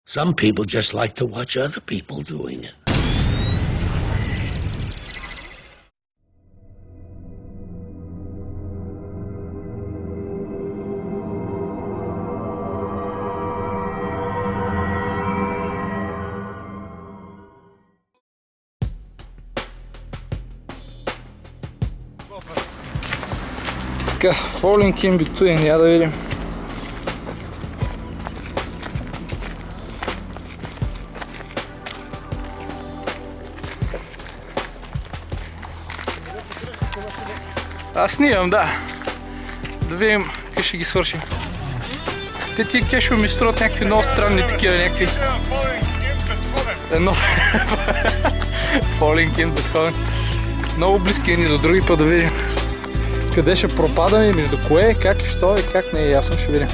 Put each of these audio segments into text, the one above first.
Some people just like to watch other people doing it. Така, falling in between, я да видим. Аз снимам, да. Да видим как ще ги свършим. Те тия кешове ми струват някакви много странни такива, някакви... Едно... Falling in Beethoven. Много близки едни до други, па да видим къде ще пропадаме, между кое, как и що и как не е ясно, ще видим.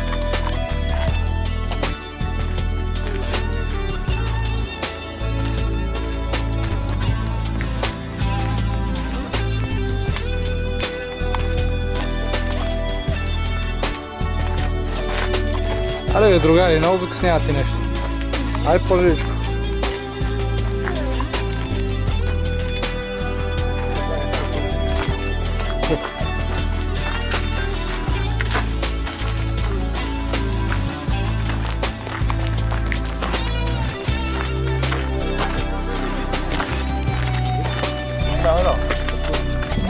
Аре бе, другари, много закъснявате нещо. Айде по-живичко.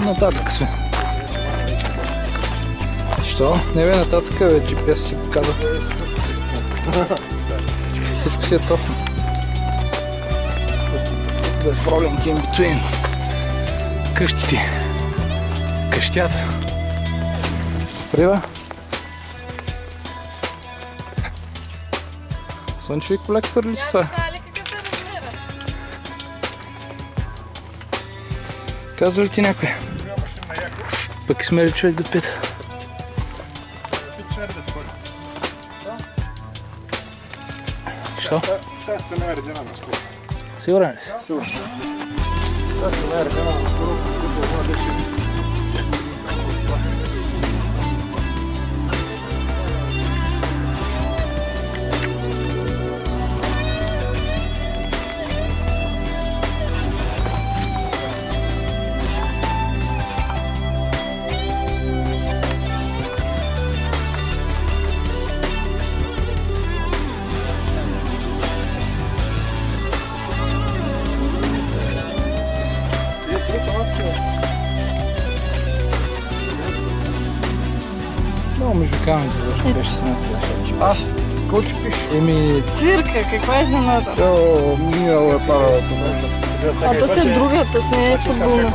Нататък сме. Що? Не бе, нататък бе, GPS си показва. Всичко си е точно. Ето да е falling in between. Къщите. Къщята. Прива. Слънчеви колектор ли си това? Казва ли ти някой? Пък сме ли човек да пита? Що? Тази стена е редена на скоро. Сигурен ли си? Сигурен съм. Тази стена е редена на скоро, като това беше... Много мужикалните, защо беше снято. Какво ти пише? Еми... Цирка, каква изненада? Минала е пара позната. А то си е другата, с нея е футболна.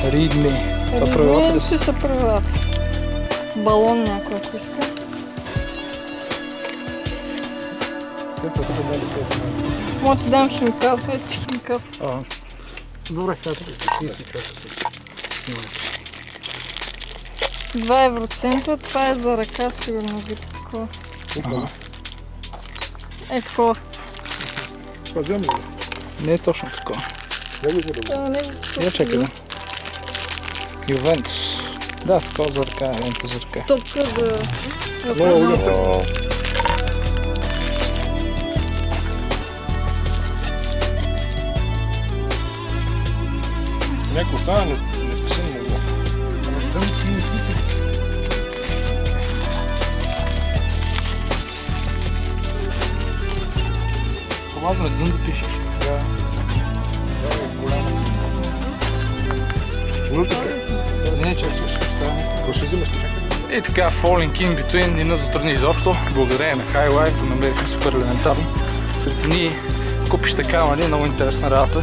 Read me. Това правилата ли са? Какви са правилата? Балон някой, ако иска. Степчата да ли сте си? Мога ти дам химикал, ето химикал. Добре, така. 2 евроцента, това е за ръка, сигурно ги такова. Е такова. Това взема ли? Не е точно такова. Не го взема. Я чакай да. Ювентус. Да, такова за ръка, лента за ръка. Топка за... Някой остана неписано на глав. Взема ти не смисъл. Важно е дзън да пишеш. Да, е голяма си. Но така. Не, чак слушай. Какво ще вземеш така? И така, falling in between не нас затрудни изобщо. Благодарение на Highlife го намерихме супер елементарно. Сред ни купища камъни, много интересна работа.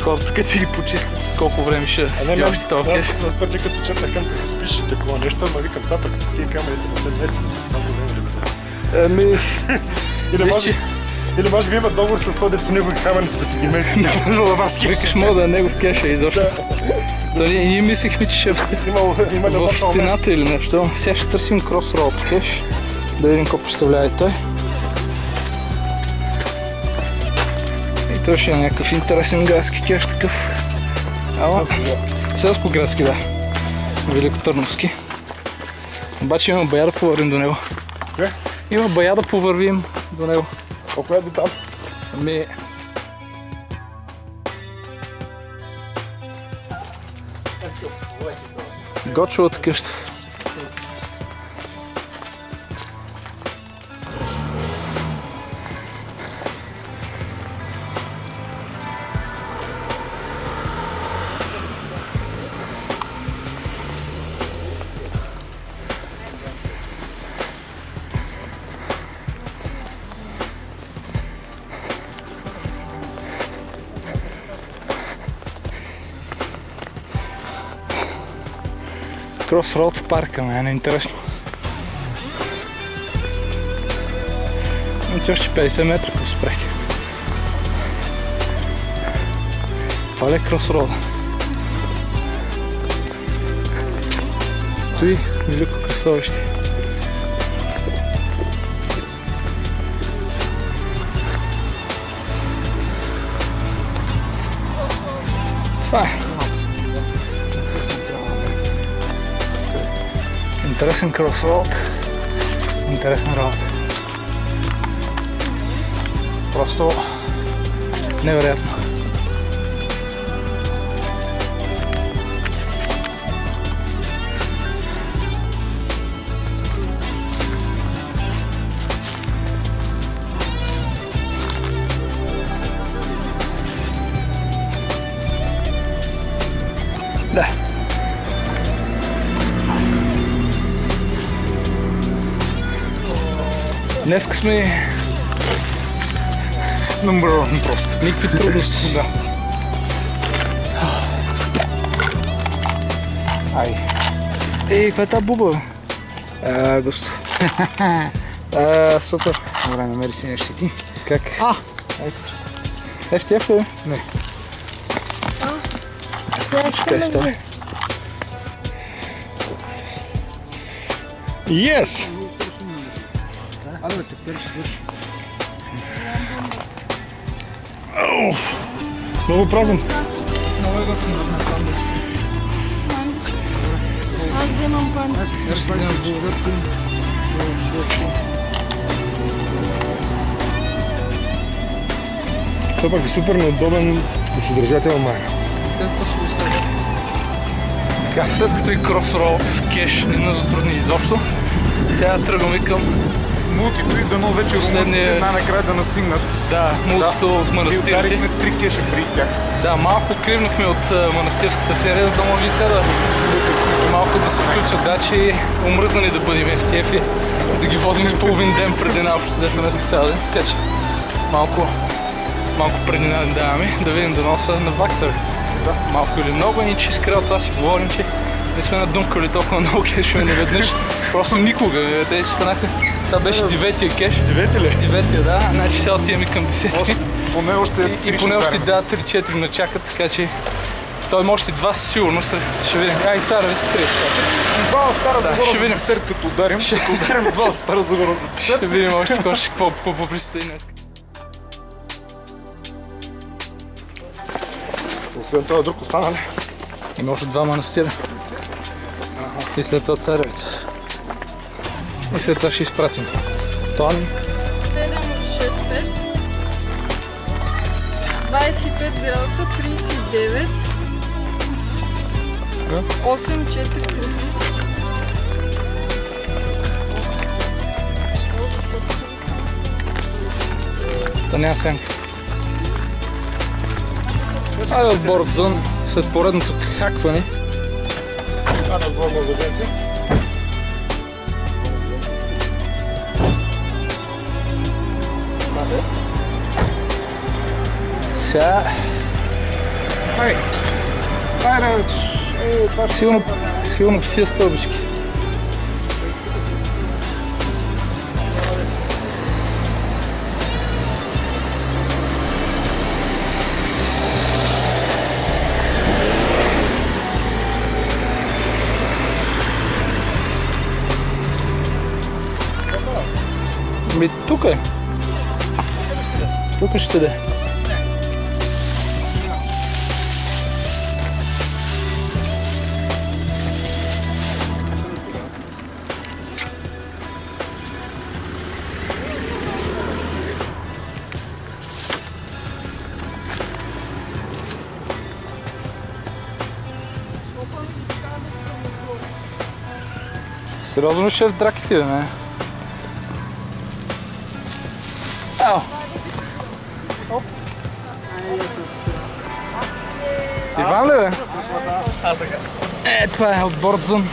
Хората като си ги почистят, колко време ще седи още този кеш. Аз първи като четна към като пише такова нещо, ама викам тапък, тия камерите не са местни, през само време ли бе? Или може би имат договор с това, са негови камерите да си ги местят на лаварски. Викаш, мога да е негов кеша изобщо. То ние мислихме, че ще е в стената или нещо. Сега ще търсим Crossroad кеш. Да видим какво представлява и той. И той ще е някакъв интересен градски кеш такъв. Ама, селско-градски, да. Великотърновски. Обаче има бая да поварим до него. Има бая да повървим до него. Колко е до там? Ами... Гочовата къща. Кросроуд в парка, мен е интересно. Имате още 50 метра, ако спрете. Това ли е кросроуда? Той велико красовище. Това е. Интересен кросроуд, интересна работа. Просто невероятно. Да. Днеска сме number one просто. Никакви трудности. Да. Ай. Ей, каква е тази буба? Густо. Супер. Добре, намери си нещо ти. Как? Екстра. Ефти ефти, бе? Не. Yes! Yes! Айде бе, тефтери ще свърши. Много празен. Много е готвен да се напомня. Аз вземам панче. Аз ще вземам булгърки. Това пък е супер неудобен държател май. Тезата ще го оставя. Така, след като и кросроуд кеш не нас затрудни изобщо, сега тръгваме към Мултито и дано вече последния... накрая да настигнат. Да, мултито от И манастирите. ударихме 3 кеша при тях. Да, малко кривнахме от манастирската серия, за да може и те малко да се включат, да, че умръзнали да бъдем FTF и да ги водим с половин ден преди една общо взето на цял ден, така че малко преди ден даваме да видим да носа на ваксър. Да. Малко или много, и че изкрал това си говорим, че не сме надумкали толкова много кешове неведнъж. Просто никога, те че станаха. Това беше 9-тия кеш. 9 ли? 9-тия, да, значи сега отиваме към 10-ти. Поне още 3 И поне още 3-4 начакат, така че той има още 2 със сигурност. Ще видим. Ай, царовец скрие. Два от Стара Загора ще видим. за десерт, като ударим. Като ударим два от Стара Загора за десерт. Ще видим още какво предстои днес. Освен това друг остана ли? Има още 2 манастира. И след това царевец. И след това ще изпратим Тони. 7,65 25 градуса, 39 8,4. Та няма сянка. Айде от Бордзън, след поредното хакване. На двор младоженци. Сега... Айде, Сигурно тия стълбички. Тук е. Тук ще да е. Сериозно ще драките, бе, не? Ау! Иван ли, бе? Това е от Бордзън.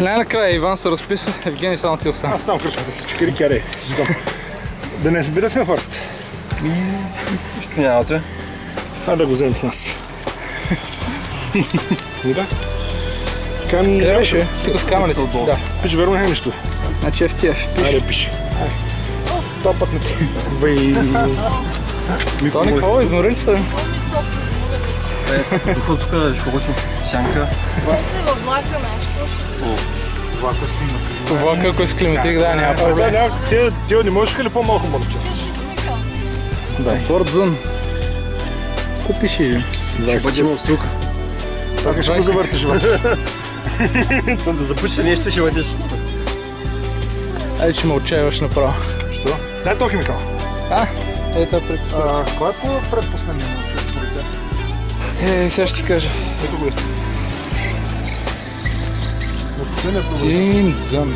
Най-накрая Иван се разписа, Евгений само ти остана. Аз там кръчката си, чекари кяре. Да не събира сме фърст. Нищо нямате. Да го вземем с нас. И да. Къде беше? Тук от камерите отдолу. Да. Пише, верно не е нищо. Значи FTF. Айде, пише. Това път не ти. Тони, какво измори ли се? Тук ще получим сянка. Сте във влака, знаеш По влака, ако е с климатик, да, няма проблем. Ти не можеш ли по-малко мълчи? Да. Бордзън. Купиш и Ще бъдем в струка. Това ще го завъртиш, Съм да запуша нещо, ще бъдеш. Айде, че ме отчаяваш направо. Що? Дай то химикал. Ето е пред. Кой е предпоследния на своите? Сега ще ти кажа. Ето го е. Тимдзън.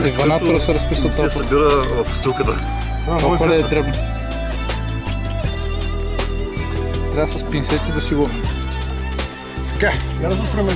Иванатора се разписва Се това. събира в струката. Толкова ли е дребно? Трябва с пинцети да си го... Така, сега да го спреме.